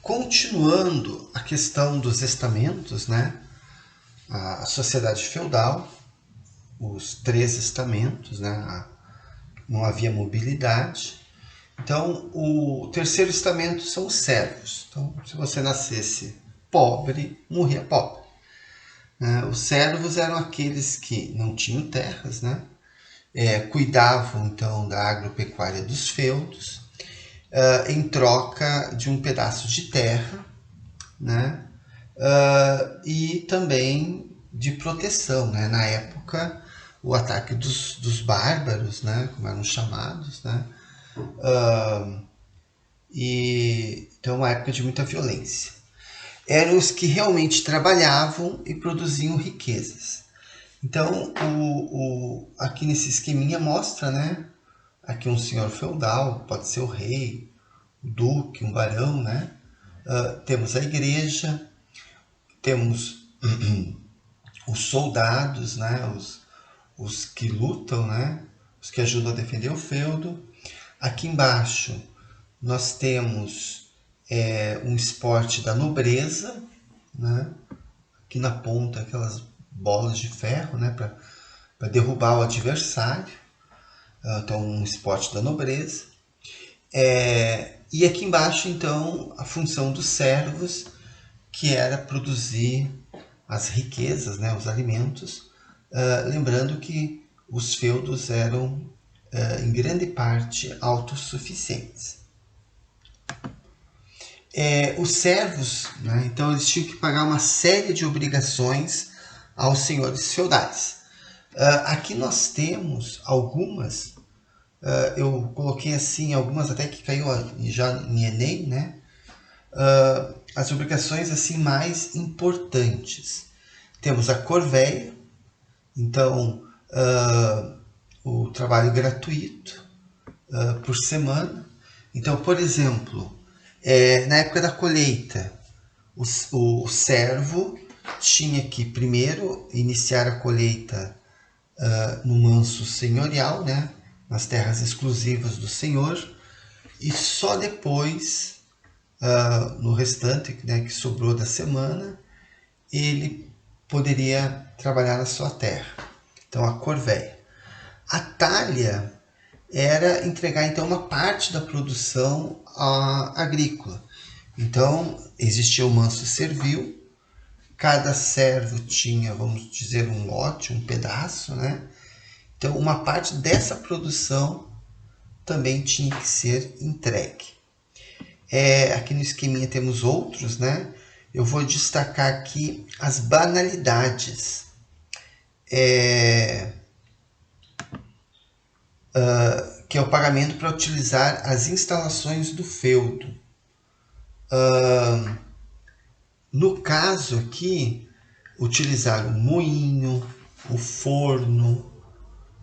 Continuando a questão dos estamentos, né? A sociedade feudal, os três estamentos, né? Não havia mobilidade. Então, o terceiro estamento são os servos. Então, se você nascesse pobre, morria pobre. Né? Os servos eram aqueles que não tinham terras, né? Cuidavam então da agropecuária dos feudos, em troca de um pedaço de terra, né? E também de proteção, né? Na época, o ataque dos bárbaros, né? Como eram chamados, né? Então, uma época de muita violência. Eram os que realmente trabalhavam e produziam riquezas. Então, aqui nesse esqueminha mostra, né? Aqui um senhor feudal, pode ser o rei, o duque, um barão, né? Temos a igreja, temos os soldados, né? Os que lutam, né? Os que ajudam a defender o feudo. Aqui embaixo nós temos um esporte da nobreza, né? Aqui na ponta aquelas bolas de ferro, né? Para derrubar o adversário. Então, um esporte da nobreza. E aqui embaixo, então, a função dos servos, que era produzir as riquezas, né, os alimentos, lembrando que os feudos eram, em grande parte, autossuficientes. Os servos, né, então, eles tinham que pagar uma série de obrigações aos senhores feudais. Aqui nós temos algumas, eu coloquei assim, algumas até que caiu já em Enem, né? As obrigações assim mais importantes. Temos a corveia, então o trabalho gratuito por semana. Então, por exemplo, na época da colheita, o servo tinha que primeiro iniciar a colheita no manso senhorial, né, nas terras exclusivas do senhor, e só depois, no restante, né, que sobrou da semana, ele poderia trabalhar na sua terra. Então, a corveia. A talha era entregar então uma parte da produção agrícola. Então, existia o manso servil, cada servo tinha, vamos dizer, um lote, um pedaço, né? Então, uma parte dessa produção também tinha que ser entregue. Aqui no esqueminha temos outros, né? Eu vou destacar aqui as banalidades. Que é o pagamento para utilizar as instalações do feudo. No caso aqui, utilizar o moinho, o forno,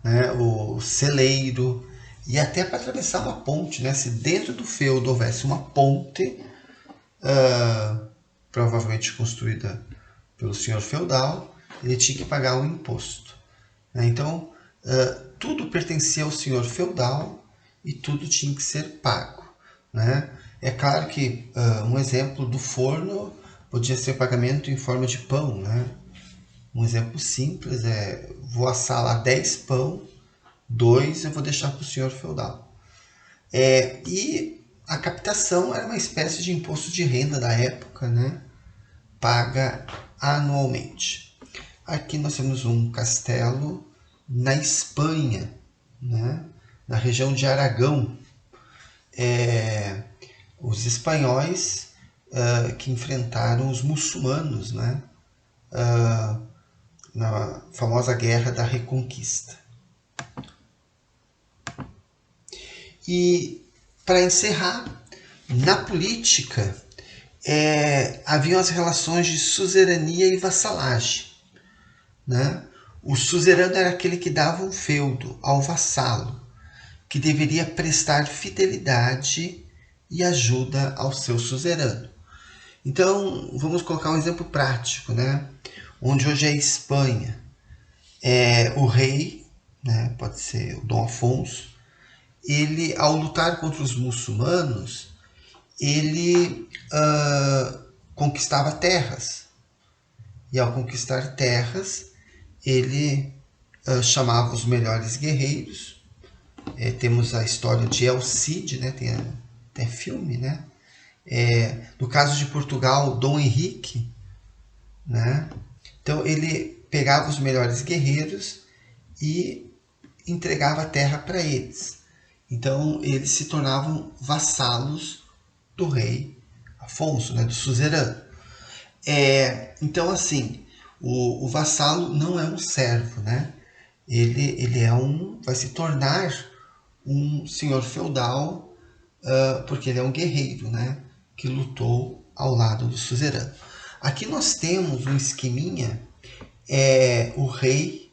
né, o celeiro, e até para atravessar uma ponte, né? Se dentro do feudo houvesse uma ponte, provavelmente construída pelo senhor feudal, ele tinha que pagar um imposto. Né? Então, tudo pertencia ao senhor feudal e tudo tinha que ser pago. Né? É claro que um exemplo do forno podia ser pagamento em forma de pão. Né? Um exemplo simples é: vou assar lá 10 pão, 2 eu vou deixar para o senhor feudal. E a captação era uma espécie de imposto de renda da época, né? Paga anualmente. Aqui nós temos um castelo na Espanha, né? Na região de Aragão. Os espanhóis que enfrentaram os muçulmanos, né? Na famosa Guerra da Reconquista. E, para encerrar, na política, haviam as relações de suzerania e vassalagem. Né? O suzerano era aquele que dava um feudo ao vassalo, que deveria prestar fidelidade e ajuda ao seu suzerano. Então, vamos colocar um exemplo prático, né? Onde hoje é a Espanha. O rei, né, pode ser o Dom Afonso, ele, ao lutar contra os muçulmanos, ele conquistava terras. E ao conquistar terras, ele chamava os melhores guerreiros. Temos a história de El Cid, né? Tem até filme, né? No caso de Portugal, Dom Henrique, né? Então ele pegava os melhores guerreiros e entregava a terra para eles. Então eles se tornavam vassalos do rei Afonso, né? Do suzerano. Então assim, o vassalo não é um servo, né? Ele vai se tornar um senhor feudal, porque ele é um guerreiro, né? Que lutou ao lado do suzerano. Aqui nós temos um esqueminha, o rei,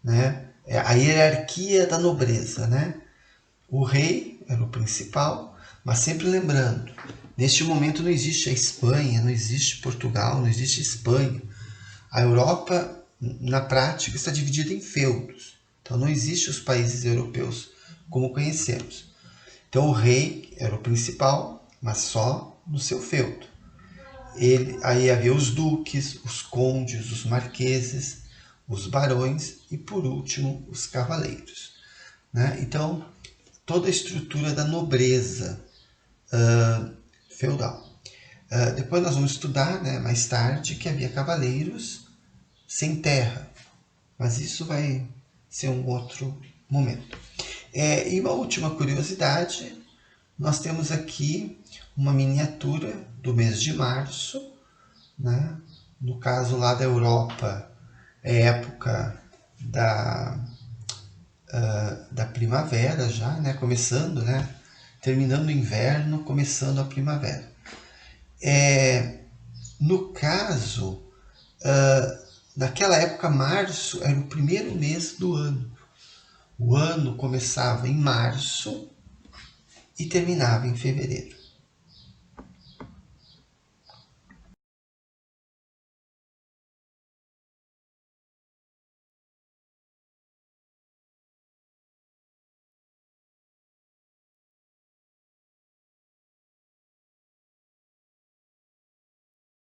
né? A hierarquia da nobreza, né? O rei era o principal, mas sempre lembrando, neste momento não existe a Espanha, não existe Portugal, não existe Espanha. A Europa, na prática, está dividida em feudos. Então não existe os países europeus como conhecemos. Então o rei era o principal, mas só no seu feudo. Aí havia os duques, os condes, os marqueses, os barões e, por último, os cavaleiros. Né? Então, toda a estrutura da nobreza feudal. Depois nós vamos estudar, né, mais tarde, que havia cavaleiros sem terra, mas isso vai ser um outro momento. E uma última curiosidade, nós temos aqui uma miniatura do mês de março, né? No caso lá da Europa, é época da primavera já, né? Começando, né? Terminando o inverno, começando a primavera. No caso, naquela época, março era o primeiro mês do ano. O ano começava em março e terminava em fevereiro.